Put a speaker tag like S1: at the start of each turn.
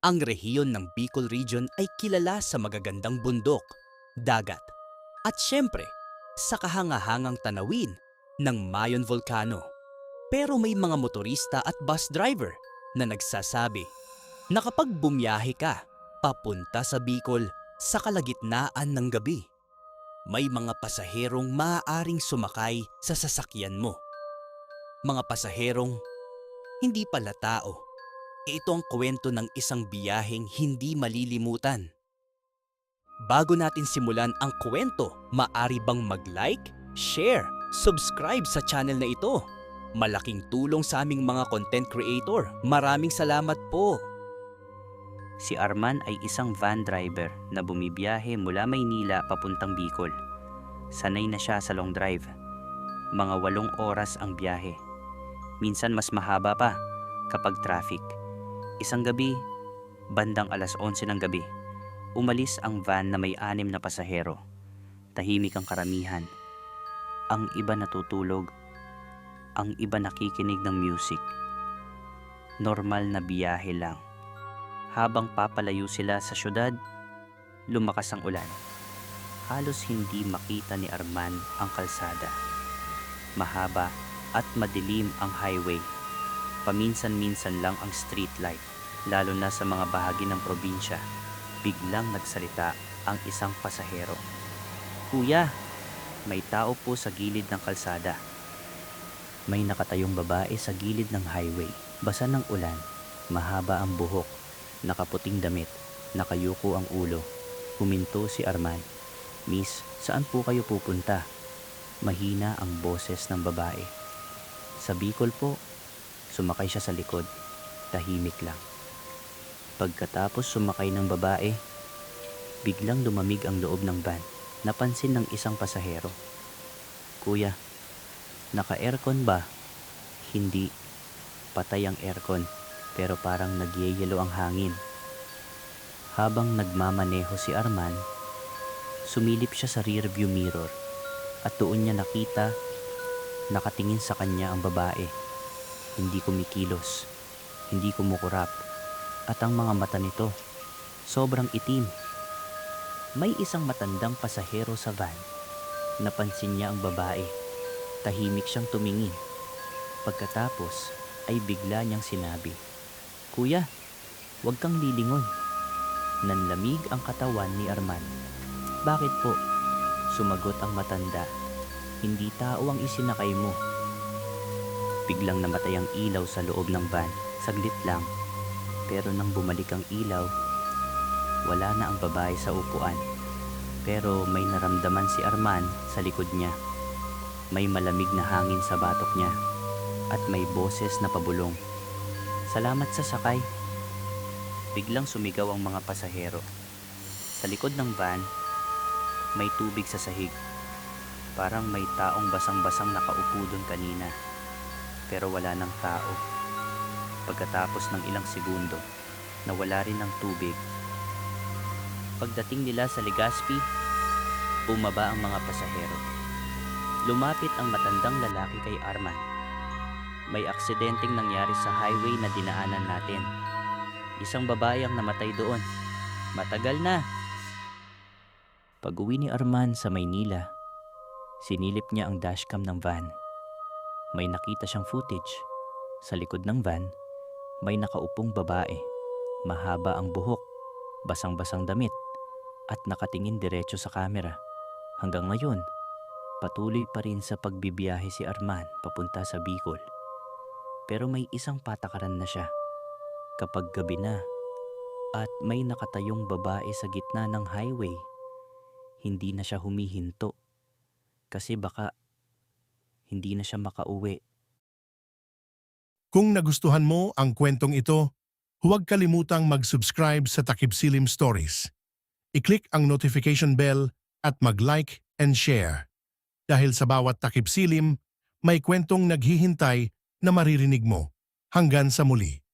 S1: Ang rehiyon ng Bicol Region ay kilala sa magagandang bundok, dagat, at syempre, sa kahangahangang tanawin ng Mayon Volcano. Pero may mga motorista at bus driver na nagsasabi na kapag bumiyahe ka papunta sa Bicol sa kalagitnaan ng gabi, may mga pasaherong maaaring sumakay sa sasakyan mo. Mga pasaherong hindi pala tao. Ito ang kwento ng isang biyaheng hindi malilimutan. Bago natin simulan ang kwento, maaari bang mag-like, share, subscribe sa channel na ito? Malaking tulong sa aming mga content creator. Maraming salamat po!
S2: Si Arman ay isang van driver na bumibiyahe mula Maynila papuntang Bicol. Sanay na siya sa long drive. Mga 8 oras ang biyahe. Minsan mas mahaba pa kapag traffic. Isang gabi, bandang alas 11 ng gabi, umalis ang van na may 6 na pasahero. Tahimik ang karamihan. Ang iba natutulog. Ang iba nakikinig ng music. Normal na biyahe lang. Habang papalayo sila sa syudad, lumakas ang ulan. Halos hindi makita ni Arman ang kalsada. Mahaba at madilim ang highway. Paminsan-minsan lang ang street light, lalo na sa mga bahagi ng probinsya. Biglang nagsalita ang isang pasahero. "Kuya, may tao po sa gilid ng kalsada." May nakatayong babae sa gilid ng highway. Basa ng ulan, mahaba ang buhok, nakaputing damit, nakayuko ang ulo. Huminto si Arman. "Miss, saan po kayo pupunta?" Mahina ang boses ng babae. "Sa Bicol po." Sumakay siya sa likod. Tahimik lang. Pagkatapos sumakay ng babae, biglang lumamig ang loob ng van. Napansin ng isang pasahero. "Kuya, naka-aircon ba?" "Hindi. Patay ang aircon, pero parang nagyeyelo ang hangin." Habang nagmamaneho si Arman, sumilip siya sa rearview mirror at doon niya nakita nakatingin sa kanya ang babae. Hindi kumikilos, hindi kumukurap, at ang mga mata nito sobrang itim. May isang matandang pasahero sa van. Napansin niya ang babae. Tahimik siyang tumingin. Pagkatapos ay bigla niyang sinabi, "Kuya, huwag kang lilingon." Nanlamig ang katawan ni Arman. "Bakit po?" Sumagot ang matanda. "Hindi tao ang isinakay mo." Biglang namatay ang ilaw sa loob ng van. Saglit lang. Pero nang bumalik ang ilaw, wala na ang babae sa upuan. Pero may naramdaman si Arman sa likod niya. May malamig na hangin sa batok niya. At may boses na pabulong, "Salamat sa sakay." Biglang sumigaw ang mga pasahero. Sa likod ng van, may tubig sa sahig. Parang may taong basang-basang nakaupo doon kanina. Pero wala ng tao. Pagkatapos ng ilang segundo, nawala rin ang tubig. Pagdating nila sa Legazpi, bumaba ang mga pasahero. Lumapit ang matandang lalaki kay Arman. "May aksidenteng nangyari sa highway na dinaanan natin. Isang babae ang namatay doon. Matagal na." Pag-uwi ni Arman sa Maynila, sinilip niya ang dashcam ng van. May nakita siyang footage. Sa likod ng van, may nakaupong babae. Mahaba ang buhok, basang-basang damit, at nakatingin diretso sa kamera. Hanggang ngayon, patuloy pa rin sa pagbibiyahe si Arman papunta sa Bicol. Pero may isang patakaran na siya. Kapag gabi na at may nakatayong babae sa gitna ng highway, hindi na siya humihinto kasi baka hindi na siya makauwi.
S3: Kung nagustuhan mo ang kwentong ito, huwag kalimutang mag-subscribe sa Takip Silim Stories. I-click ang notification bell at mag-like and share. Dahil sa bawat Takip Silim, may kwentong naghihintay na maririnig mo. Hanggang sa muli.